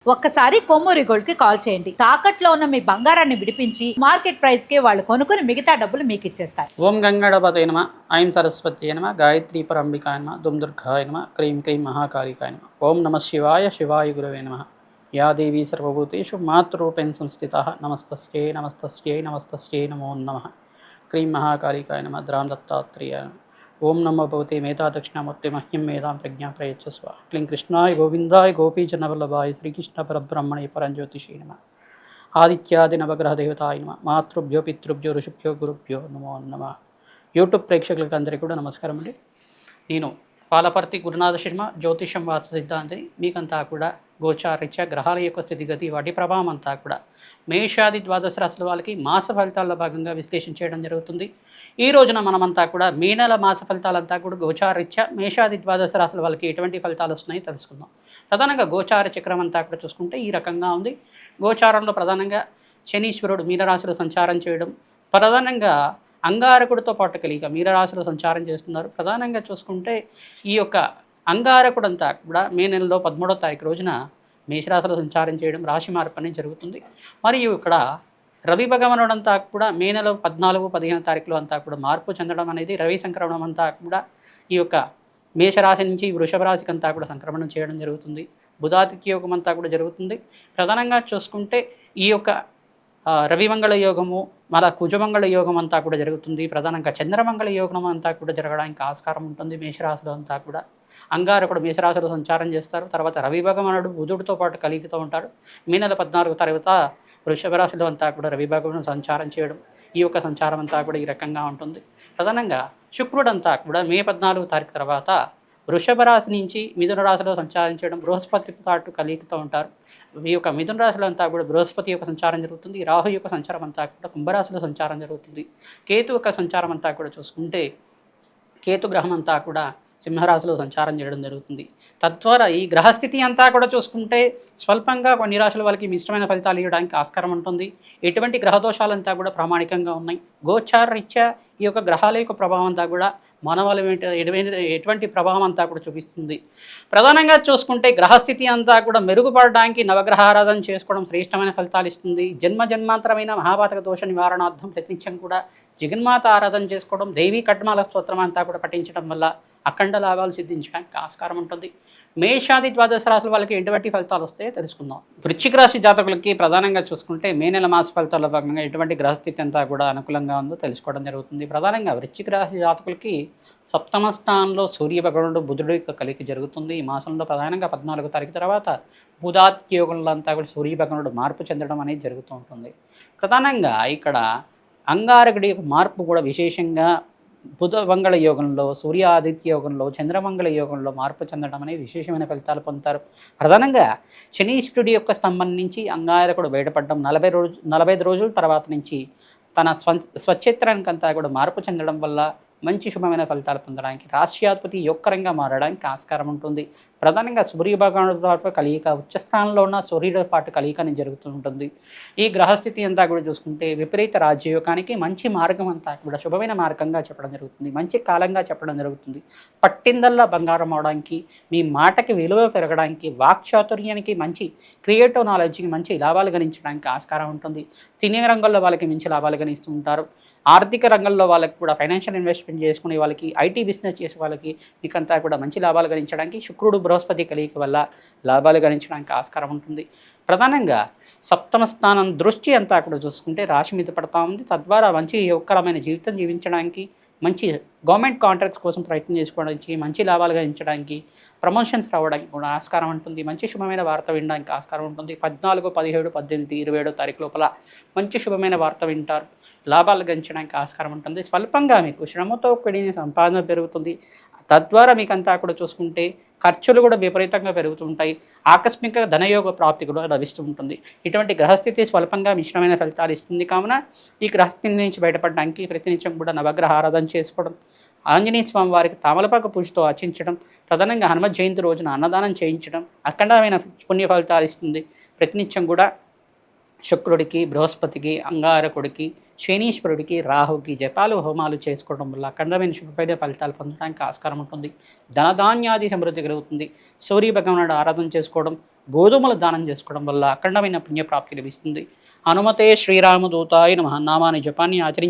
ఒక్కసారి కొమ్మూరి గోల్డ్ కి కాల్ చేయండి. తాకట్లో ఉన్న మీ బంగారాన్ని విడిపించి మార్కెట్ ప్రైస్ కి వాళ్ళు కొనుక్కుని మిగతా డబ్బులు మీకు ఇచ్చేస్తారు. ఓం గంగణపతే నమ, ఐం సరస్వత్యే నమ, గాయత్రీ పరంబికాయ నమ, దుమ్ దుర్గాయ నమ, క్రీం క్రీం మహాకాళికాయ నమ. ఓం నమ శివాయ, శివాయ గురవే నమ. యా దేవీ సర్వభూతేషు మాతృరూపేణ సంస్థితః నమస్తస్యై నమస్తస్యై నమస్తస్యై నమో నమః. క్రీం మహాకాళికాయ నమ, ద్రాం దత్తాత్రేయాయ నమ. ఓం నమో భగవతే మేధా దక్షిణామూర్తి మహ్యం మేధాం ప్రజ్ఞా ప్రయచ్చస్వ. క్లీం కృష్ణాయ గోవిందాయ గోపీజనవల్లభాయ శ్రీకృష్ణ పరబ్రహ్మణే పరంజ్యోతిషే నమ. ఆదిత్యాది నవగ్రహ దేవతాయ నమ. మాతృభ్యో పితృభ్యో ఋషిభ్యో గురుభ్యో నమో నమ. యూట్యూబ్ ప్రేక్షకులకు అందరికీ కూడా నమస్కారం అండి. నేను పాలపర్తి గురునాథ శర్మ, జ్యోతిషం వాస్తు సిద్ధాంతిని. మీకంతా కూడా గోచారీత్యా గ్రహాల యొక్క స్థితిగతి, వాటి ప్రభావం అంతా కూడా మేషాది ద్వాదశ రాశుల వాళ్ళకి మాస ఫలితాల్లో భాగంగా విశ్లేషణ చేయడం జరుగుతుంది. ఈ రోజున మనమంతా కూడా మే నెల మాస ఫలితాలంతా కూడా గోచారీత్యా మేషాది ద్వాదశ రాశుల వాళ్ళకి ఎటువంటి ఫలితాలు వస్తున్నాయో తెలుసుకుందాం. ప్రధానంగా గోచార చక్రం అంతా కూడా చూసుకుంటే ఈ రకంగా ఉంది. గోచారంలో ప్రధానంగా శనీశ్వరుడు మీనరాశిలో సంచారం చేయడం, ప్రధానంగా అంగారకుడితో పాటు కలిగి మీనరాశిలో సంచారం చేస్తున్నారు. ప్రధానంగా చూసుకుంటే ఈ యొక్క అంగారకుడు అంతా కూడా మే నెలలో 13వ తారీఖు రోజున మేషరాశిలో సంచారం చేయడం, రాశి మార్పు అనేది జరుగుతుంది. మరియు ఇక్కడ రవి భగవానుడు అంతా కూడా మే నెల 14, 15 తారీఖులో అంతా కూడా మార్పు చెందడం అనేది, రవి సంక్రమణం అంతా కూడా ఈ యొక్క మేషరాశి నుంచి వృషభ రాశికి అంతా కూడా సంక్రమణం చేయడం జరుగుతుంది. బుధాదిత్య యోగం అంతా కూడా జరుగుతుంది. ప్రధానంగా చూసుకుంటే ఈ యొక్క రవిమంగళ యోగము, మళ్ళా కుజమంగళ యోగం అంతా కూడా జరుగుతుంది. ప్రధానంగా చంద్రమంగళ యోగం అంతా కూడా జరగడానికి ఆస్కారం ఉంటుంది. మేషరాశిలో అంతా కూడా అంగారకుడు మేషరాశిలో సంచారం చేస్తారు. తర్వాత రవి భగవానుడు బుధుడితో పాటు కలిగితూ ఉంటాడు. మే నెల 14 తర్వాత వృషభ రాశిలో అంతా కూడా రవి భగవానుడు సంచారం చేయడం, ఈ యొక్క సంచారం అంతా కూడా ఈ రకంగా ఉంటుంది. ప్రధానంగా శుక్రుడు అంతా కూడా మే 14 తారీఖు తర్వాత వృషభ రాశి నుంచి మిథున రాశిలో సంచారం చేయడం, బృహస్పతితో పాటు కలిగితూ ఉంటారు. ఈ యొక్క మిథున రాశిలో అంతా కూడా బృహస్పతి యొక్క సంచారం జరుగుతుంది. రాహు యొక్క సంచారం అంతా కూడా కుంభరాశిలో సంచారం జరుగుతుంది. కేతు యొక్క సంచారం అంతా కూడా చూసుకుంటే కేతు గ్రహం అంతా కూడా సింహరాశిలో సంచారం చేయడం జరుగుతుంది. తద్వారా ఈ గ్రహస్థితి అంతా కూడా చూసుకుంటే స్వల్పంగా కొన్ని రాశుల వాళ్ళకి ఇష్టమైన ఫలితాలు ఇవ్వడానికి ఆస్కారం ఉంటుంది. ఎటువంటి గ్రహదోషాలంతా కూడా ప్రామాణికంగా ఉన్నాయి. గోచార రీత్యా ఈ యొక్క గ్రహాల యొక్క ప్రభావం అంతా కూడా మానవాళి ఎటువంటి ప్రభావం అంతా కూడా చూపిస్తుంది. ప్రధానంగా చూసుకుంటే గ్రహస్థితి అంతా కూడా మెరుగుపడడానికి నవగ్రహ ఆరాధన చేసుకోవడం శ్రేష్టమైన ఫలితాలు ఇస్తుంది. జన్మ జన్మాంతరమైన మహాపాతక దోష నివారణార్థం ప్రతినిత్యం కూడా జగన్మాత ఆరాధన చేసుకోవడం, దేవీ కట్మాల స్తోత్రం అంతా కూడా పఠించడం వల్ల అఖండ లాభాలు సిద్ధించడానికి ఆస్కారం ఉంటుంది. మేషాది ద్వాదశ రాశుల వాళ్ళకి ఎటువంటి ఫలితాలు వస్తాయో తెలుసుకుందాం. వృశ్చిక రాశి జాతకులకి ప్రధానంగా చూసుకుంటే మే నెల మాస ఫలితాల్లో భాగంగా ఎటువంటి గ్రహస్థితి అంతా కూడా అనుకూలంగా ఉందో తెలుసుకోవడం జరుగుతుంది. ప్రధానంగా వృశ్చిక రాశి జాతకులకి సప్తమ స్థానంలో సూర్య భగవానుడు బుధుడు యొక్క కలికి జరుగుతుంది. ఈ మాసంలో ప్రధానంగా 14వ తారీఖు తర్వాత బుధాదిత్య యోగంలో అంతా కూడా సూర్య భగవానుడు మార్పు చెందడం అనేది జరుగుతూ ఉంటుంది. ప్రధానంగా ఇక్కడ అంగారకుడి యొక్క మార్పు కూడా విశేషంగా బుధ మంగళ యోగంలో, సూర్య ఆదిత్య యోగంలో, చంద్రమంగళ యోగంలో మార్పు చెందడం అనేది విశేషమైన ఫలితాలు పొందుతారు. ప్రధానంగా శనీశ్వరుడి యొక్క స్తంభం నుంచి అంగారకుడు బయటపడడం 45 రోజుల తర్వాత నుంచి తన స్వచ్ఛేత్రానికంతా కూడా మార్పు చెందడం వల్ల మంచి శుభమైన ఫలితాలు పొందడానికి, రాష్ట్రాధిపతి యొక్కరంగా మారడానికి ఆస్కారం ఉంటుంది. ప్రధానంగా సూర్య భగవానుడితో పాటు కలియిక, ఉచ్చస్థానంలో ఉన్న సూర్యుడితో పాటు కలియిక అనేది జరుగుతూ ఉంటుంది. ఈ గ్రహస్థితి అంతా కూడా చూసుకుంటే విపరీత రాజ్యయోగానికి మంచి మార్గం అంతా కూడా శుభమైన మార్గంగా చెప్పడం జరుగుతుంది. మంచి కాలంగా చెప్పడం జరుగుతుంది. పట్టిందల్లా బంగారం అవడానికి, మీ మాటకి విలువ పెరగడానికి, వాక్చాతుర్యానికి, మంచి క్రియేటివ్ నాలెడ్జ్కి మంచి లాభాలు గణించడానికి ఆస్కారం ఉంటుంది. సినీ రంగంలో వాళ్ళకి మంచి లాభాలు గణిస్తూ ఉంటారు. ఆర్థిక రంగంలో వాళ్ళకి కూడా ఫైనాన్షియల్ ఇన్వెస్ట్మెంట్ చేసుకునే వాళ్ళకి, ఐటీ బిజినెస్ చేసే వాళ్ళకి మీకంతా కూడా మంచి లాభాలు గణించడానికి శుక్రుడు బృహస్పతి కలియిక వల్ల లాభాలు గణించడానికి ఆస్కారం ఉంటుంది. ప్రధానంగా సప్తమ స్థానం దృష్టి అంతా కూడా చూసుకుంటే రాశి మీద పడతా ఉంది. తద్వారా మంచి యోగకరమైన జీవితం జీవించడానికి, మంచి గవర్నమెంట్ కాంట్రాక్ట్స్ కోసం ప్రయత్నం చేసుకోవడానికి, మంచి లాభాలు గణించడానికి, ప్రమోషన్స్ రావడానికి కూడా ఆస్కారం ఉంటుంది. మంచి శుభమైన వార్త వినడానికి ఆస్కారం ఉంటుంది. 14, 17, 18, 27 తారీఖు లోపల మంచి శుభమైన వార్త వింటారు. లాభాలు గణించడానికి ఆస్కారం ఉంటుంది. స్వల్పంగా మీకు శ్రమతో కూడిన సంపాదన పెరుగుతుంది. తద్వారా మీకంతా కూడా చూసుకుంటే ఖర్చులు కూడా విపరీతంగా పెరుగుతుంటాయి. ఆకస్మిక ధనయోగ ప్రాప్తి కూడా లభిస్తూ ఉంటుంది. ఇటువంటి గ్రహస్థితి స్వల్పంగా మిశ్రమైన ఫలితాలు ఇస్తుంది. కావున ఈ గ్రహస్థితి నుంచి బయటపడడానికి ప్రతినిత్యం కూడా నవగ్రహ ఆరాధన చేసుకోవడం, ఆంజనేయ స్వామి వారికి తామలపాక పూజతో అర్చించడం, ప్రధానంగా హనుమత్ జయంతి రోజున అన్నదానం చేయించడం అఖండమైన పుణ్య ఫలితాలు ఇస్తుంది. ప్రతినిత్యం కూడా శుక్రుడికి, బృహస్పతికి, అంగారకుడికి, శనీశ్వరుడికి, రాహుకి జపాలు హోమాలు చేసుకోవడం వల్ల అఖండమైన శుభమైన ఫలితాలు పొందడానికి ఆస్కారం ఉంటుంది. ధనధాన్యాది సమృద్ధి కలుగుతుంది. సూర్య భగవానుడు ఆరాధన చేసుకోవడం, గోధుమలు దానం చేసుకోవడం వల్ల అఖండమైన పుణ్యప్రాప్తి లభిస్తుంది. హనుమతే శ్రీరామదూతాయ నమః నామాన్ని జపాన్ని ఆచరించి